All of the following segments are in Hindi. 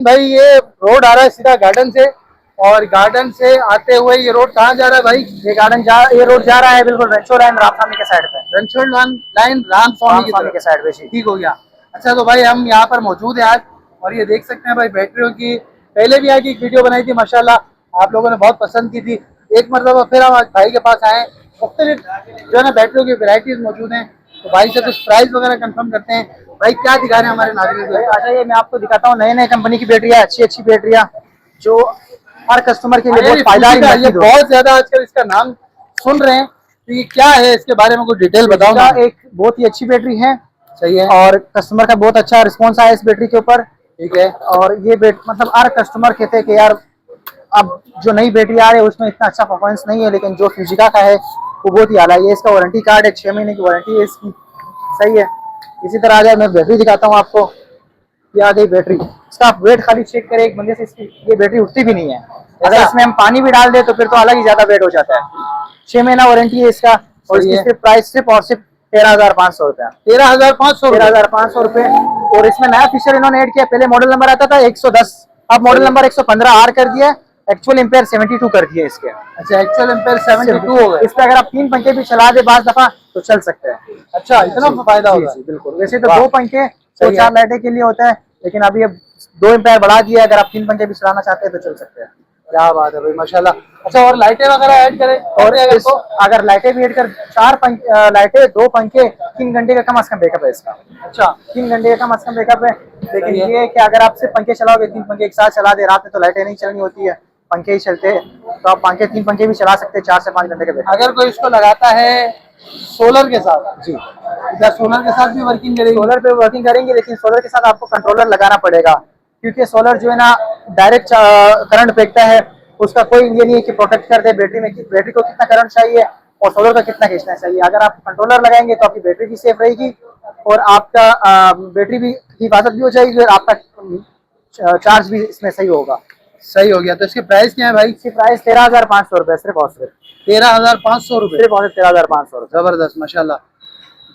भाई ये रोड आ रहा है सीधा गार्डन से, और गार्डन से आते हुए ये रोड कहाँ जा रहा है भाई? ये रोड जा रहा है बिल्कुल रणछोड़ लाइन रामस्वामी के साइड पे। रणछोड़ लाइन रामस्वामी के साइड पे जी। ठीक हो गया। अच्छा तो भाई हम यहाँ पर मौजूद हैं आज, और ये देख सकते हैं भाई बैटरियों की, पहले भी आज एक वीडियो बनाई थी माशाल्लाह, आप लोगों ने बहुत पसंद की थी। एक मरतबा फिर हम आज भाई के पास आए, मुख्तलिफ जो है ना बैटरियों की वेराइटीज मौजूद हैं, तो भाई से कुछ प्राइस वगैरह कंफर्म करते हैं। भाई क्या दिखा रहे हैं हमारे नागरिक को? अच्छा ये मैं आपको दिखाता हूँ नए नए कंपनी की बैटरियाँ, अच्छी अच्छी बैटरियाँ जो हर कस्टमर के लिए बहुत फायदा। ये बहुत ज्यादा आजकल इसका नाम सुन रहे हैं, तो ये क्या है, इसके बारे में कुछ डिटेल बताओ। एक बहुत ही अच्छी बैटरी है, सही है, और कस्टमर का बहुत अच्छा रिस्पॉन्स आया इस बैटरी के ऊपर। ठीक है, और ये मतलब हर कस्टमर कहते हैं कि यार अब जो नई बैटरी आ रही है उसमें इतना अच्छा परफॉर्मेंस नहीं है, लेकिन जो फ्यूजिका का है वो बहुत ही आला है। ये इसका वारंटी कार्ड है, 6 महीने की वारंटी है इसकी, सही है। इसी तरह आ जाए मैं बैटरी दिखाता हूँ आपको। ये आ गई बैटरी, इसका आप वेट खाली चेक करें एक बंदे से, इसकी ये बैटरी उठती भी नहीं है। अगर इसमें हम पानी भी डाल दे तो फिर तो अलग ही ज्यादा वेट हो जाता है। 6 महीना वारंटी है इसका, और इसकी सिर्फ प्राइस सिर्फ 13,500 रुपया। 13,500 रुपए। और इसमें नया फीचर इन्होंने ऐड किया, पहले मॉडल नंबर आता था 110, अब मॉडल नंबर 115 आर कर दिया, एक्चुअल एम्पेयर 72 कर दिए इसके। अच्छा एक्चुअल एम्पेयर 72 हो गए। इस पे अगर आप 3 पंखे भी चला दे बार दफा तो चल सकते हैं। अच्छा इतना फायदा होगा? बिल्कुल। वैसे तो 2 पंखे 4 लाइटें के लिए होता है, लेकिन अभी अब 2 एम्पेयर बढ़ा दिया, अगर आप 3 पंखे भी चलाना चाहते हैं तो चल सकते हैं। क्या बात है भाई माशाल्लाह। अच्छा और लाइटें वगैरह ऐड करें, और अगर लाइटें भी ऐड कर 4 लाइटें 2 पंखे 3 घंटे का कम से कम बैकअप है इसका। अच्छा 3 घंटे का कम से कम बैकअप है। लेकिन ये है कि अगर आप सिर्फ पंखे चलाओगे, 3 पंखे एक साथ चला दे, रात में तो लाइटें नहीं चलनी होती है, पंखे ही चलते हैं, तो आप 3 पंखे भी चला सकते हैं 4 से 5 घंटे के बैकअप। अगर कोई इसको लगाता है सोलर के साथ जी, क्या सोलर के साथ भी वर्किंग करेगी? सोलर पे वर्किंग करेंगे, लेकिन सोलर के साथ आपको कंट्रोलर लगाना पड़ेगा, क्योंकि सोलर जो है ना डायरेक्ट करंट फेंकता है, उसका कोई ये नहीं है कि प्रोटेक्ट कर दे बैटरी में, बैटरी को कितना करंट चाहिए और सोलर का कितना खींचना चाहिए। अगर आप कंट्रोलर लगाएंगे तो आपकी बैटरी भी सेफ रहेगी, और आपका बैटरी भी हिफाजत भी हो जाएगी, और आपका चार्ज भी इसमें सही होगा। सही हो गया। तो इसके प्राइस क्या है भाई? इसकी प्राइस 13,500 रुपए, सिर्फ और सिर्फ 13,500 रुपए, सिर्फ और 13,500 रुपए। जबरदस्त माशाल्लाह।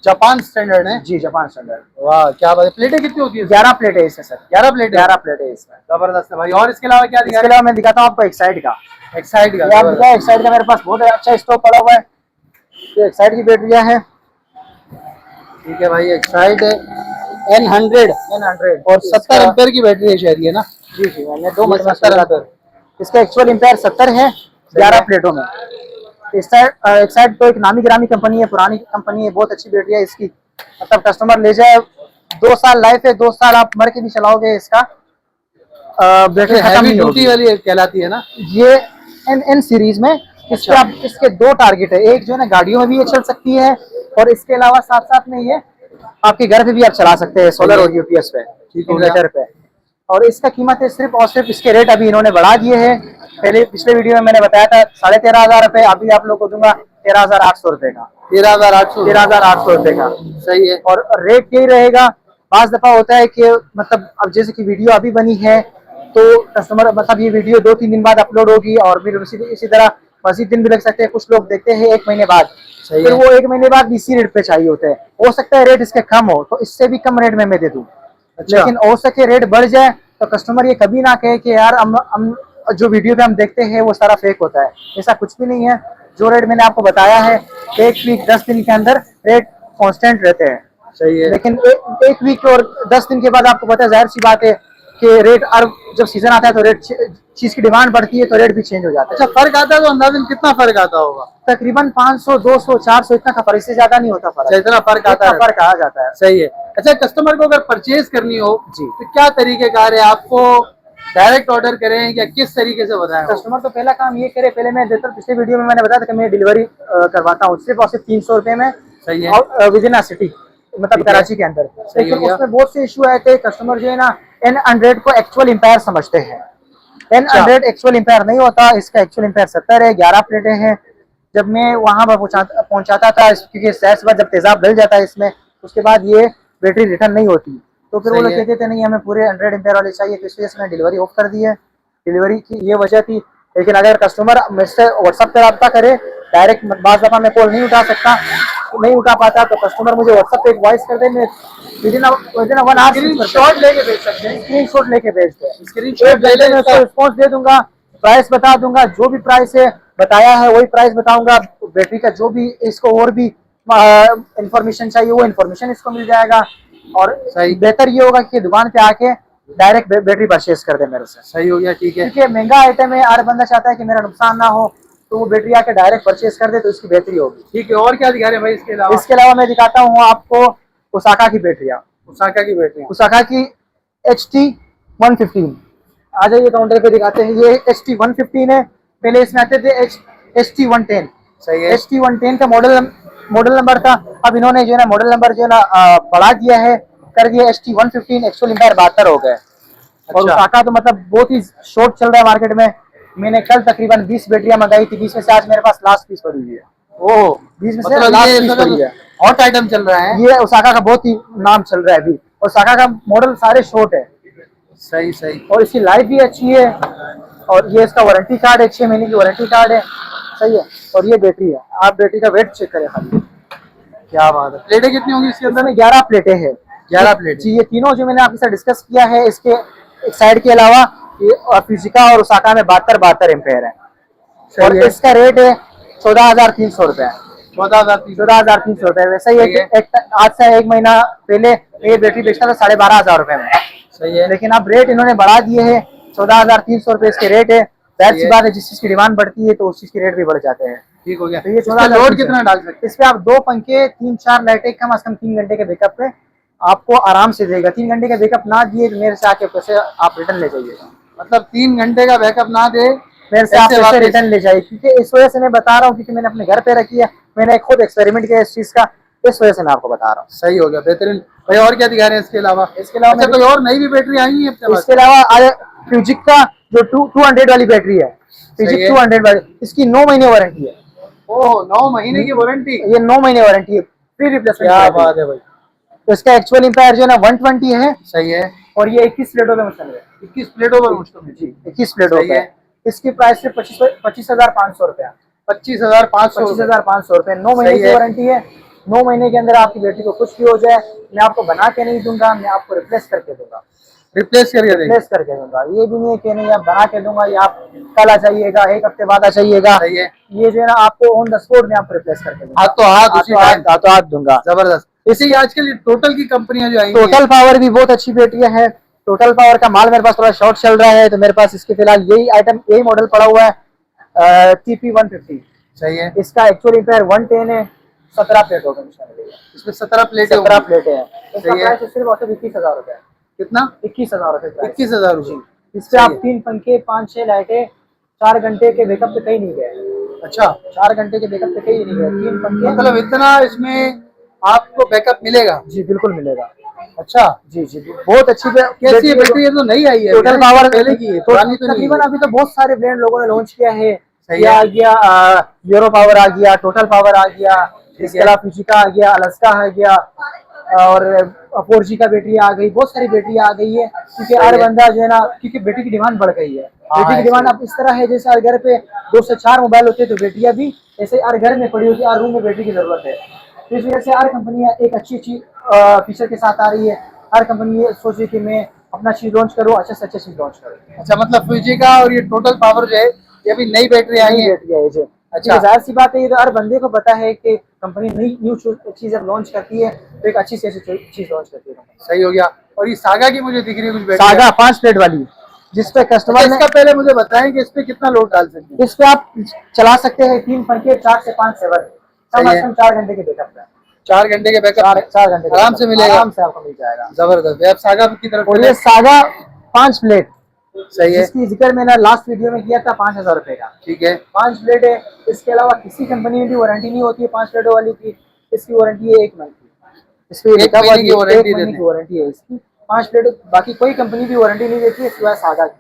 जापान स्टैंडर्ड है जी, जापान स्टैंडर्ड। वाह क्या बात है। प्लेटें कितनी होती है? 11 प्लेट है इसमें सर, 11 प्लेट है इसमें। जबरदस्त है भाई। और इसके अलावा क्या दिखा? इसके अलावा मैं दिखाता हूँ आपको एक्साइड का। एक्साइड का एक्साइड का मेरे पास बहुत अच्छा स्टॉक पड़ा हुआ है, ये एक्साइड की बैटरियाँ हैं। ठीक है भाई, एक्साइड है N100 और 70 एम्पेयर की बैटरी है शायद, ये ना? जी जी, मैंने 2 मिनट में 70 एम्पेयर। इसका एक्चुअल एम्पेयर 70 है 11 प्लेटों में। एक्साइड तो एक नामी गिरामी कंपनी है, पुरानी कंपनी है, बहुत अच्छी बैटरी है इसकी। मतलब कस्टमर ले जाए, 2 साल लाइफ है, 2 साल आप मर के भी चलाओगे, इसका बैटरी हैवी ड्यूटी वाली कहलाती है ना ये। एन सीरीज में इसके आप इसके 2 टारगेट है, एक जो है ना गाड़ियों में भी ये चल सकती है, और इसके अलावा साथ साथ में ये आपके घर पे भी आप चला सकते हैं सोलर और यूपीएस पे, इन्वर्टर पे। और इसका कीमत है सिर्फ और सिर्फ, इसके रेट अभी इन्होंने बढ़ा दिए हैं। पहले पिछले वीडियो में मैंने बताया था 13,500 रुपए, अभी आप लोग को दूंगा 13,800 रुपए का। 13,800 रुपए का, सही है। और रेट यही रहेगा। पांच दफा होता है कि मतलब अब जैसे कि वीडियो अभी बनी है तो कस्टमर मतलब ये वीडियो 2-3 दिन बाद अपलोड होगी, और फिर इसी तरह मजीद दिन भी लग सकते हैं। कुछ लोग देखते हैं 1 महीने बाद, फिर वो 1 महीने बाद इसी रेट पे चाहिए होते हैं। हो सकता है रेट इसके कम हो तो इससे भी कम रेट में मैं दे दूं। अच्छा। लेकिन हो सके रेट बढ़ जाए तो कस्टमर ये कभी ना कहे कि यार हम जो वीडियो पे हम देखते हैं वो सारा फेक होता है। ऐसा कुछ भी नहीं है। जो रेट मैंने आपको बताया है, 1 वीक 10 दिन के अंदर रेट कांस्टेंट रहते हैं। सही है। लेकिन एक वीक और 10 दिन के बाद आपको पता है, जाहिर सी बात है कि रेट, और जब सीजन आता है तो रेट, चीज की डिमांड बढ़ती है तो रेट भी चेंज हो जाता है। अच्छा फर्क आता है तो अंदाजन कितना फर्क आता होगा? तकरीबन 500, 200, 400 इतना का फर्क, इससे ज्यादा नहीं होता फर्क। इतना फर्क आता है, फर्क आ जाता है। सही है। अच्छा कस्टमर को अगर परचेज करनी हो जी तो क्या तरीकेकार है? आपको डायरेक्ट ऑर्डर करें या किस तरीके से बताएं? कस्टमर तो पहला काम ये करे, पहले मैं देता हूँ, पिछले वीडियो में मैंने बताया था कि मैं डिलीवरी करवाता हूँ सिर्फ और सिर्फ 300 रुपए में। सही है। और विद इन सिटी, मतलब कराची के अंदर। लेकिन उसमें बहुत से इशू आए थे, कस्टमर जो है ना N100 को एक्चुअल एम्पायर समझते हैं। N100 एक्चुअल एम्पायर नहीं होता, इसका एक्चुअल एम्पायर 70 है, 11 प्लेटें हैं। जब मैं वहां पर पहुंचाता था, क्योंकि सहज बार जब तेजाब डल जाता है इसमें, उसके बाद ये बैटरी रिटर्न नहीं होती, तो फिर वो लोग कहते थे नहीं हमें पूरे 100 एम्पेयर वाले चाहिए, तो इस वजह से मैंने डिलीवरी ऑफ कर दी है। डिलीवरी की ये वजह थी। लेकिन अगर कस्टमर मुझसे व्हाट्सएप पर रब्ता करे, डायरेक्ट बाज़ दफ़ा मैं कॉल नहीं उठा सकता, नहीं उठा पाता तो कस्टमर मुझे व्हाट्सएप पे एक वॉइस कर दे, मैं विदिन 1 आवर स्क्रीनशॉट लेके भेज सकते हैं, स्क्रीनशॉट लेके भेज दे, स्क्रीनशॉट ले मैं उसको रिस्पॉन्स दे दूंगा, प्राइस बता दूंगा, जो भी प्राइस है बताया है वही प्राइस बताऊंगा, बैटरी का जो भी इसको और भी इंफॉर्मेशन चाहिए वो इंफॉर्मेशन इसको मिल जाएगा। और सही। बेहतर ये होगा कि दुकान पे आके डायरेक्ट बैटरी परचेज कर दे मेरे से। सही हो गया, ठीक है। क्योंकि महंगा आइटम है, हर बंदा चाहता है कि मेरा नुकसान ना हो, तो वो बैटरी आके डायरेक्ट परचेज कर दे तो इसकी बेहतरी होगी। ठीक है, और क्या दिखा रहे हैं भाई इसके अलावा? इसके अलावा मैं दिखाता हूँ आपको ओसाका की बैटरियाँ, ओसाका की बैटरी, ओसाका की HT115। आ जाइए काउंटर पे दिखाते हैं, ये HT115 है, पहले इसमें आते थे HT110। सही है। HT110 का मॉडल नंबर था, अब इन्होंने जो है ना मॉडल नंबर जो है ना बढ़ा दिया है, कर दिया HT115, एक्चुअल एम्पायर 72 हो गए। और ओसाका तो मतलब बहुत ही शॉर्ट चल रहा है मार्केट में। मैंने कल तकरीबन 20 बैटरियां मंगाई थी, 20 में से आज मेरे पास लास्ट पीस पड़ी हुई है। ओह, 20 में से मतलब लास्ट ये पीस पड़ी है। हॉट आइटम चल रहा है। ये ओसाका का बहुत ही नाम चल रहा है अभी, ओसाका का मॉडल सारे शॉर्ट है। सही सही। और इसकी लाइफ भी अच्छी है, और ये इसका वारंटी कार्ड है, 6 महीने की वारंटी कार्ड है। सही है। और ये बैटरी है, आप बैटरी का वेट चेक करें खाली। क्या बात है। प्लेटें कितनी होंगी इसके अंदर? में 11 प्लेटें हैं। 11 प्लेट जी, ये तीनों जो मैंने आपके साथ डिस्कस किया है, इसके एक साइड के अलावा ये फिजिका और ओसाका में 72 एम्पेयर है। और इसका रेट है 14,300 रुपए। 14,300 रुपए। वैसे ही आज से 1 महीना पहले ये बैटरी बेचता था 12,500 रुपए में। सही है। लेकिन अब रेट इन्होंने बढ़ा दिए है, 14,300 रुपए इसके रेट है। जाहिर सी बात है, जिस चीज की डिमांड बढ़ती है तो उस चीज के रेट भी बढ़ जाते हैं। ठीक हो गया। तो ये लोड कितना डाल सकते हैं? इस पे आप 2 पंखे, 3-4 लाइटें, कम से कम 3 घंटे के बैकअप पे आपको आराम से देगा। 3 घंटे का बैकअप ना दिए तो मेरे से आके पैसे आप रिटर्न ले जाइएगा। मतलब 3 घंटे का बैकअप ना दे मेरे से आप पैसे रिटर्न ले जाइए। क्योंकि इस वजह से मैं बता रहा हूँ, क्योंकि मैंने अपने घर पे रखी है, मैंने खुद एक्सपेरिमेंट किया इस चीज का, इस वजह से मैं आपको बता रहा हूँ। सही हो गया, बेहतरीन। भाई और क्या दिखा रहे हैं इसके अलावा? अच्छा, कोई और नई भी बैटरी आई है अपने पास? इसके अलावा फ्यूजिक का जो 200 वाली बैटरी है, फ्यूजिक 200 वाली, इसकी 9 महीने वारंटी है। ओह, 9 महीने की वारंटी? ये 9 महीने वारंटी है, फ्री रिप्लेसमेंट। क्या बात है भाई। तो इसका एक्चुअल एम्पायर जो है ना 120 है। सही है। और ये 21 प्लेटों में मुश्तमिल है। 21 प्लेटों पर मुश्तमिल? जी, 21 प्लेटों पे। इसकी प्राइस है 25,500 रुपया। 25,500 रुपए। 9 महीने की वारंटी है। 9 महीने के अंदर आपकी बैटरी को कुछ भी हो जाए, मैं आपको बना के नहीं दूंगा, मैं आपको रिप्लेस करके दूंगा। रिप्लेस करके दूंगा। ये भी नहीं है कि नहीं आप बना के दूंगा, या आप कल आ जाइएगा, 1 हफ्ते बाद आ जाइएगा। सही है। ये जो है ना आपको ऑन द स्पॉट में आपको रिप्लेस करके दूंगा। हाथ दूंगा। जबरदस्त। इसी आजकल टोटल की कंपनियां जो आई हैं, टोटल पावर भी बहुत अच्छी बैटरी है। टोटल पावर का माल मेरे पास थोड़ा शॉर्ट चल रहा है, तो मेरे पास इसके फिलहाल यही मॉडल पड़ा हुआ है, TP150। सही है। इसका एक्चुअल एम्पेयर 110 है। 17 प्लेटों का इसमें 17 प्लेटें है। इसका सही है। प्राइस सिर्फ 21,000 रुपए। कितना? 21,000 रुपए। 21,000 रुपए। इस पे आप 3 पंखे, 5-6 लाइटें, 4 घंटे के बैकअप पे कहीं नहीं गए। अच्छा, 4 घंटे के बैकअप पे कहीं नहीं गए। 3 पंखे, मतलब इतना इसमें आपको बैकअप मिलेगा? जी बिल्कुल मिलेगा। अच्छा जी, बहुत अच्छी कैसी बैटरी है? तो नई आई है, टोटल पावर पहले की है, पुरानी तो नहीं है। तकरीबन अभी तो बहुत सारे ब्रांड लोगों ने लॉन्च किया है। सही ये है। आ गया यूरो पावर, आ गया टोटल पावर, आ गया इसके अलावा फ्यूजिका आ गया, अलास्का आ गया, और 4G का बैटरी आ गई। बहुत सारी बैटरी आ गई है, क्योंकि हर बंदा जो है ना, क्योंकि बैटरी की डिमांड बढ़ गई है। बैटरी की डिमांड अब इस तरह है, जैसे हर घर पे 2 से 4 मोबाइल होते हैं, तो बैटरियां भी ऐसे हर घर में पड़ी होती है, हर रूम में बैटरी की जरूरत है। तो इस वजह से हर कंपनियां एक अच्छी फीचर के साथ आ रही है। हर कंपनी ये सोच रही कि मैं अपना चीज लॉन्च करूँ, अच्छे से अच्छे चीज लॉन्च करूँ। अच्छा, मतलब फ्यूजिका और ये टोटल पावर जो है, ये अभी नई बैटरी आई है। अच्छा, जाहिर सी बात है, ये तो हर बंदे को पता है कि कंपनी न्यू चीज जब लॉन्च करती है तो एक अच्छी से अच्छी चीज लॉन्च करती है। सही हो गया। और ये सागा की मुझे दिख रही है कुछ बैटरी, सागा 5 प्लेट वाली, जिस पे कस्टमर ने इसका पहले मुझे बताएं कि इस पे कितना लोड डाल सकते हैं? इस पे आप चला सकते हैं 3 पंखे, 4 से 5 सेवर, कम से कम 4 घंटे के बैकअप पे। 4 घंटे के बैकअप, 4 घंटे आराम से मिलेगा, आराम से आपको मिल जाएगा। जबरदस्त। अब सागा की तरफ, और ये सागा 5 प्लेट, सही है, जिसकी जिक्र मैंने लास्ट वीडियो में किया था, 5,000 रुपए का। ठीक है, 5 प्लेट है। इसके अलावा किसी कंपनी में भी वारंटी नहीं होती है 5 प्लेटों वाली की। इसकी वारंटी है 1 मंथ की। इस पे 1 महीने की वारंटी है इसकी। 5 प्लेट, बाकी कोई कंपनी भी वारंटी नहीं देती है सिवाय सागा की,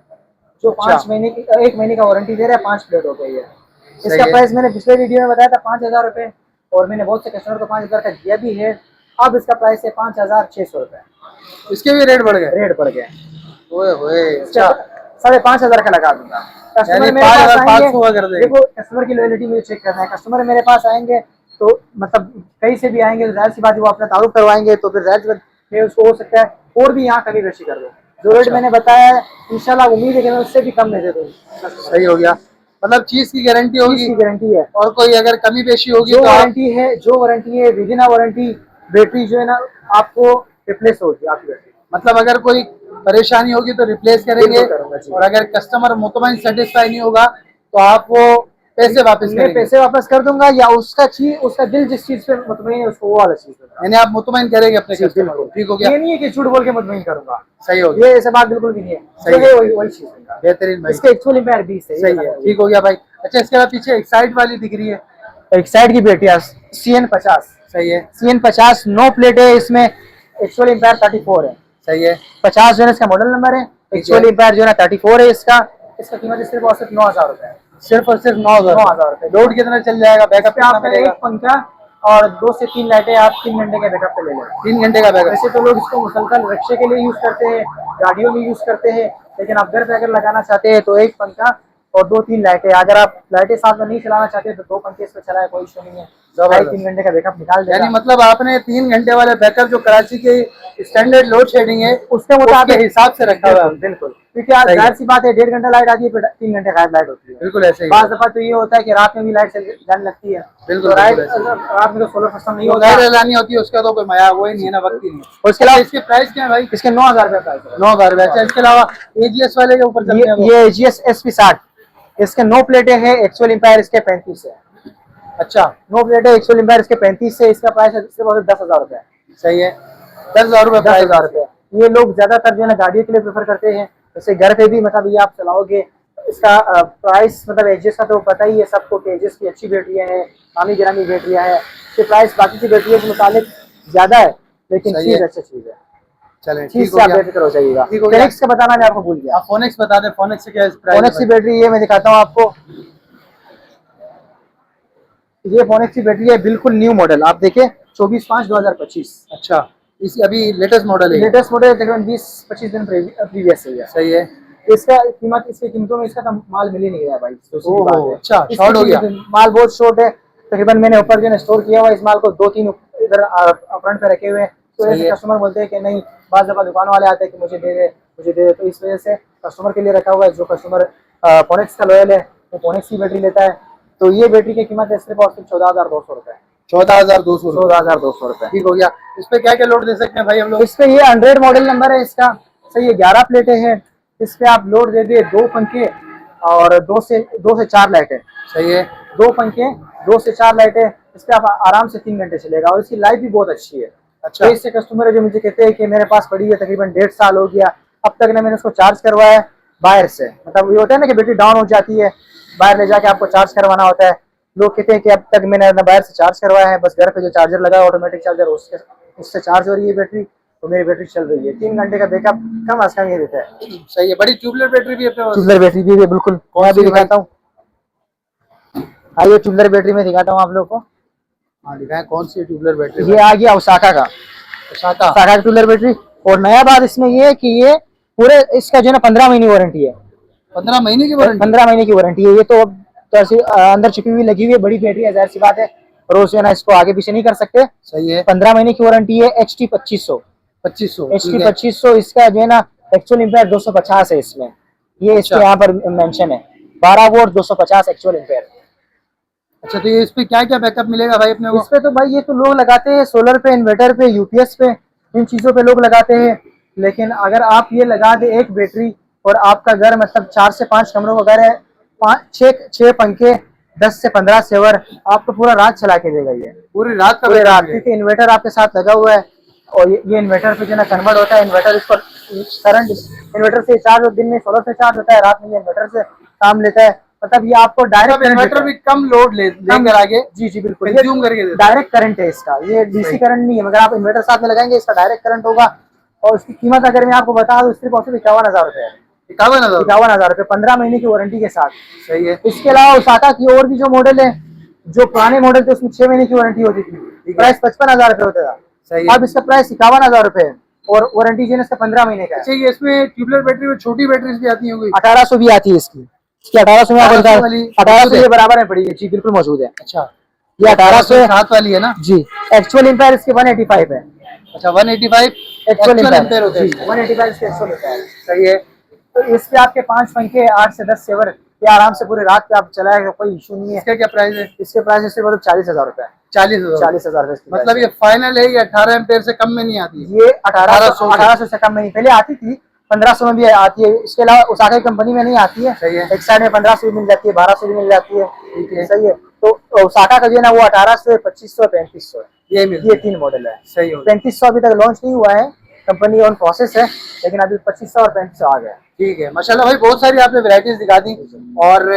जो 5 महीने की 1 महीने का वारंटी दे रहा है। 5 प्लेट हो गई है। इसका प्राइस मैंने पिछले वीडियो में बताया था 5,000 रुपए, और मैंने बहुत से कस्टमर को 5,000 का दिया भी है। अब इसका प्राइस है 5,600 रुपए। इसके भी रेट बढ़ गए। अच्छा, 5,500 का लगा दूंगा। कस्टमर मेरे पास आएंगे, देखो कस्टमर की लॉयल्टी मुझे चेक करना है। कस्टमर मेरे पास आएंगे तो तो मतलब कहीं से भी आएंगे तो जाहिर सी बात है वो अपना तारुफ करवाएंगे, तो फिर जाहिर सी बात है उसको हो सकता है और भी यहाँ कमी बेशी कर दो। जो रेट मैंने बताया है इंशाल्लाह उम्मीद है कि मैं उससे भी कम में दे दूँगा। सही हो गया, मतलब चीज की गारंटी होगी, इसकी गारंटी है। और कोई अगर कमी पेशी होगी जो तो आप वारंटी है with in a warranty battery जो है ना आपको रिप्लेस होगी आपकी बैटरी। मतलब अगर कोई परेशानी होगी तो रिप्लेस करेंगे, बिल्कुल करूंगा जी। और अगर कस्टमर मुतमईन सेटिस्फाई नहीं होगा तो आप वो पैसे वापस मैं करेंगे। पैसे वापस कर दूंगा, या उसका दिल जिस चीज पे मुतमईन है उसको वो वाला चीज दूंगा। यानी आप मुतमईन करेंगे अपने कस्टमर को, ठीक हो गया। ये नहीं है कि झूठ बोल के मुतमईन करूंगा, सही हो गया, ये ऐसा बात बिल्कुल भी नहीं है। सही जो है वही चीज दूंगा। बेहतरीन भाई, इसके एक्चुअल एम्पेयर 20 है। सही है, ठीक हो गया भाई। अच्छा, इसके बाद पीछे एक साइड वाली दिख रही है, एक साइड की बैटरी CN50, सही है, CN50 नो प्लेट है, इसमें एक्चुअल एम्पेयर 34 है। सही है, 50 जो है इसका मॉडल नंबर है, एक्चुअल एम्पेयर जो है 34 है इसका। इसका कीमत सिर्फ और सिर्फ 9,000 रुपए है, सिर्फ और सिर्फ 9,000 रुपए। लोड कितना चल जाएगा, बैकअप पे कितना आपका मिलेगा? एक पंखा और 2 से 3 लाइटें आप 3 घंटे के बैकअप पे ले लें। 3 घंटे का बैकअप। वैसे तो लोग इसको मुसलसल रिक्शे के लिए यूज करते हैं, गाड़ियों में यूज करते हैं, लेकिन आप घर पे अगर लगाना चाहते हैं तो एक पंखा और 2-3 लाइटें। अगर आप लाइटें साथ में नहीं चलाना चाहते तो 2 पंखे इस पे चलाए, कोई इशू नहीं है, 2-3 घंटे का बैकअप निकाल देगा। यानी मतलब आपने 3 घंटे वाले बैकअप जो कराची के स्टैंडर्ड लोड शेडिंग है उसके मुताबिक हिसाब से रखा हुआ है। बिल्कुल, क्योंकि आज जाहिर सी बात है 1.5 घंटा लाइट आती है, फिर 3 घंटे गायब लाइट होती है। बिल्कुल ऐसे ही बाज़ दफा तो ये होता है कि रात में भी लाइट जाने लगती है। बिल्कुल, तो बिल्कुल ऐसे। रात में तो सोलर सिस्टम नहीं जो होता। गैर एलानी होती है उसका तो कोई माया वो ही नहीं है ना, वक्त ही नहीं है। और इसके अलावा इसके प्राइस क्या है भाई? इसके 9,000 रुपए प्राइस है। 9,000 रुपए। अच्छा, इसके अलावा AGS वाले के ऊपर चलते हैं वो? ये AGS SP60, इसके 9 प्लेटें हैं, एक्चुअल एम्पायर इसके 35 है। अच्छा, 9 प्लेटें एक्चुअल एम्पायर इसके 35 से, इसका प्राइस है सिर्फ 10,000 रुपए। सही है, 10,000 रुपए प्राइस। 10,000 रुपए। ये लोग ज्यादातर जो है ना गाड़ियों के लिए प्रेफर करते हैं, जैसे घर पे भी मतलब ये आप चलाओगे। इसका प्राइस मतलब एजिएस का तो पता ही है सबको कि एजिएस की अच्छी बैटरियां हैं, नामी गिरामी बैटरियां हैं। इसके प्राइस बाकी की बैटरियों के मुताबिक ज्यादा है, लेकिन चीज अच्छी चीज है। चलें, चीज ठीक से हो आप गया, बेफिक्र हो जाइएगा। ठीक हो गया। फोनेक्स का बताना मैं आपको भूल गया। आप फोनेक्स बता दें, फोनेक्स से क्या प्राइस? फोनेक्स की बैटरी ये मैं दिखाता हूँ आपको। ये फोनेक्स की बैटरी है, बिल्कुल न्यू मॉडल। आप देखिए 24/5/2025। अच्छा, इस अभी लेटेस्ट मॉडल है? लेटेस्ट मॉडल तकरीबन 20-25 दिन प्रीवियस है। सही है। इसका कीमत, इसकी कीमतों में इसका तो माल मिल ही नहीं रहा भाई। अच्छा, शॉर्ट हो गया, माल बहुत शॉर्ट है। तकरीबन मैंने ऊपर जो स्टोर किया हुआ इस माल को 2-3 इधर फ्रंट पे रखे हुए हैं। तो ऐसे कस्टमर बोलते हैं कि नहीं, बाज़ दफा दुकान वाले आते हैं कि मुझे दे दे, तो इस वजह से कस्टमर के लिए रखा हुआ है। जो कस्टमर फोनेक्स का लॉयल है वो फोनेक्स की बैटरी लेता है। तो ये बैटरी की कीमत है सिर्फ और सिर्फ 14,200 रुपए। 14,200 रुपए। ठीक हो गया। इस पे क्या क्या लोड दे सकते हैं भाई हम लोग? इस पे ये 100 मॉडल नंबर है इसका। सही है, 11 प्लेटें हैं। इस पे आप लोड दे दिए 2 पंखे और 2 से 4 लाइटें। सही है, 2 पंखे 2 से 4 लाइटें। इस पे आप आराम से 3 घंटे चलेगा, और इसकी लाइफ भी बहुत अच्छी है। अच्छा, इससे कस्टमर है जो मुझे कहते हैं कि मेरे पास पड़ी है तकरीबन 1.5 साल हो गया, अब तक ना मैंने उसको चार्ज करवाया है बाहर से। मतलब ये होता है ना कि बैटरी डाउन हो जाती है, बाहर ले जाके आपको चार्ज करवाना होता है। लोग कहते हैं कि अब तक मैंने ना बाहर से चार्ज करवाया है, बस घर पे जो चार्जर लगा है ऑटोमेटिक चार्जर, उससे चार्ज हो रही है बैटरी, तो मेरी बैटरी चल रही है। 3 घंटे का बैकअप कम अज कम ये देता है। सही है। बड़ी ट्यूबलर बैटरी भी अपने पास? ट्यूबलर बैटरी भी है, बिल्कुल। मैं भी दिखाता हूँ, आइए ट्यूबलर बैटरी में दिखाता हूँ आप लोग को। हाँ, दिखाएं कौन सी ट्यूबलर बैटरी? ये आ गया ओसाका का ट्यूबलर बैटरी। और नया बात इसमें ये है कि ये पूरे इसका जो है ना 15 महीने वारंटी है। 15 महीने की वारंटी? 15 महीने की वारंटी है। ये तो अब तो ऐसे अंदर छिपी हुई लगी हुई है, बड़ी बैटरी है, जाहिर सी बात है, रोज जो है ना इसको आगे पीछे नहीं कर सकते। सही है। 15 महीने की वारंटी है। HT 2500 इसका जो है ना एक्चुअल एम्पेयर 250 है इसमें। ये इसके यहाँ पर मेंशन है 12 वोल्ट 250 एक्चुअल एम्पेयर। अच्छा, तो ये इस पे क्या क्या बैकअप मिलेगा भाई अपने को? इस पे तो भाई ये तो लोग लगाते हैं सोलर पे, इन्वर्टर पे, UPS पे, इन चीजों पे लोग लगाते हैं। लेकिन अगर आप ये लगा दे एक बैटरी और आपका घर मतलब 4 से 5 कमरों का घर है, 6 पंखे, 10 से 15 सेवर, आपको पूरा रात चला के देगा ये, पूरी रात का? पूरी रात, क्योंकि इन्वर्टर आपके साथ लगा हुआ है। और ये इन्वर्टर पे जो ना कन्वर्ट होता है, इन्वर्टर इस पर करंट इन्वर्टर से चार्ज, दिन में सोलर से चार्ज होता है, रात में ये इन्वर्टर से काम लेता है। मतलब ये आपको डायरेक्ट इन्वर्टर भी कम लोड लेकर आगे जी बिल्कुल कंज्यूम करके देता है। डायरेक्ट करंट है इसका, ये DC करंट नहीं है, मगर आप इन्वर्टर साथ में लगाएंगे इसका डायरेक्ट करंट होगा। और उसकी कीमत अगर मैं आपको बता दूं सिर्फ 51,000 रुपए है। 51,000 रुपए 15 महीने की वारंटी के साथ। सही है। इसके अलावा ओसाका की और भी जो मॉडल है, जो पुराने मॉडल थे उसमें 6 महीने की वारंटी होती थी, प्राइस 55,000 रुपए होता था। सही अब इसका प्राइस 51,000 रुपए है और वारंटी जो है इसका 15 महीने का है। अच्छा, ये इसमें ट्यूबलर बैटरी में छोटी बैटरीज भी आती होंगी? 1800 भी आती है इसकी 1800 में 1800 ये बराबर में पड़ी है जी, बिल्कुल मौजूद है। अच्छा, ये 1800 है 7 वाली है ना? जी। एक्चुअल एम्पेयर इसके 185 है। अच्छा 185 एक्चुअल एम्पेयर होते हैं। 185 इसके एक्चुअल एम्पेयर। सही है। तो इसके आपके 5 पंखे 8 से 10 सेवर ये आराम से पूरी रात पे आप चलाएगा, कोई इशू नहीं है। इसका क्या प्राइस है? इसके प्राइस इससे मतलब 40,000 रुपए है। 40,000। 40,000 रुपए। मतलब ये फाइनल है, ये 18 एम्पेयर से कम में नहीं आती है? ये 1800 से कम में नहीं, पहले आती थी 1500 में भी आती है। इसके अलावा ओसाका कंपनी में नहीं आती है। सही है। एक साइड में 1500 भी मिल जाती है, 1200 भी मिल जाती है। ठीक है। सही है। तो ओसाका का जो है ना वो 1800, 2500, 3500 है। ये 3 मॉडल है। सही हो। 3500 अभी तक लॉन्च नहीं हुआ है, कंपनी ऑन प्रोसेस है, लेकिन अभी 2500 और 3500 आ गया। ठीक है माशाल्लाह भाई, बहुत सारी आपने वैरायटीज दिखा दी और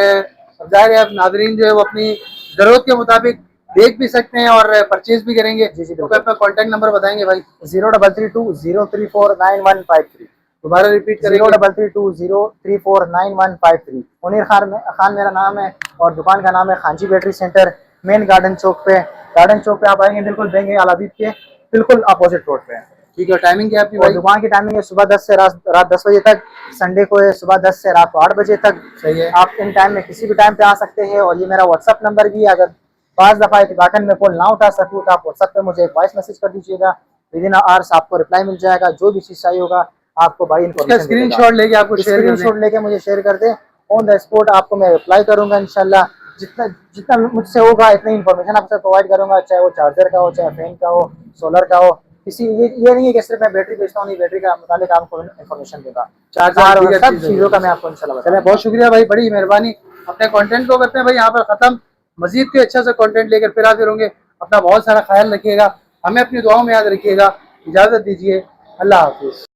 जाहिर है आप नाजरीन जो है वो अपनी जरूरत के मुताबिक देख भी सकते हैं और परचेज भी करेंगे। जी तो अपना कॉन्टैक्ट नंबर बताएंगे भाई? 033203495153। दोबारा रिपीट करेंगे? 033203495153। मुनीर खान मेरा नाम है और दुकान का नाम है खानजी बैटरी सेंटर, मेन गार्डन चौक पे। गार्डन चौक पे आप आएंगे बिल्कुल देंगे अलाबीब के बिल्कुल अपोजिट रोड पे है। ठीक है। टाइमिंग क्या है आपकी और भाई? दुकान की टाइमिंग है सुबह 10 से रात 10 बजे तक। संडे को है सुबह 10 से रात को 8 बजे तक। सही है। आप इन टाइम में किसी भी टाइम पे आ सकते हैं। और ये मेरा व्हाट्सअप नंबर भी है, अगर 5 दफ़ा इत्तेफाकन मैं कॉल ना उठा सकूँ तो आप व्हाट्सअप पे मुझे एक वॉइस मैसेज कर दीजिएगा, विद इन आवर्स आपको रिप्लाई मिल जाएगा। जो भी चीज़ चाहिए होगा आपको भाई इन्फॉर्मेशन स्क्रीनशॉट लेके आपको शेयर लेके मुझे शेयर कर दे। ऑन द स्पॉट आपको मैं रिप्लाई करूंगा इंशाल्लाह। जितना मुझसे होगा इतनी इन्फॉर्मेशन आपसे प्रोवाइड करूंगा, चाहे वो चार्जर का हो, चाहे फैन का हो, सोलर का हो। ये नहीं है कि सिर्फ मैं बैटरी बेचता हूँ, बैटरी का मुतालिक आपको इन्फॉर्मेशन देगा, चार्जर सब चीज़ों का मैं आपको इंशाल्लाह बताऊंगा। बहुत शुक्रिया भाई, बड़ी मेहरबानी। अपने कंटेंट को करते हैं भाई यहाँ पर खत्म। मजीद कोई अच्छा सा कंटेंट लेकर फिर हाजिर होंगे। अपना बहुत सारा ख्याल रखिएगा, हमें अपनी दुआओं में याद रखिएगा। इजाजत दीजिए, अल्लाह हाफिज।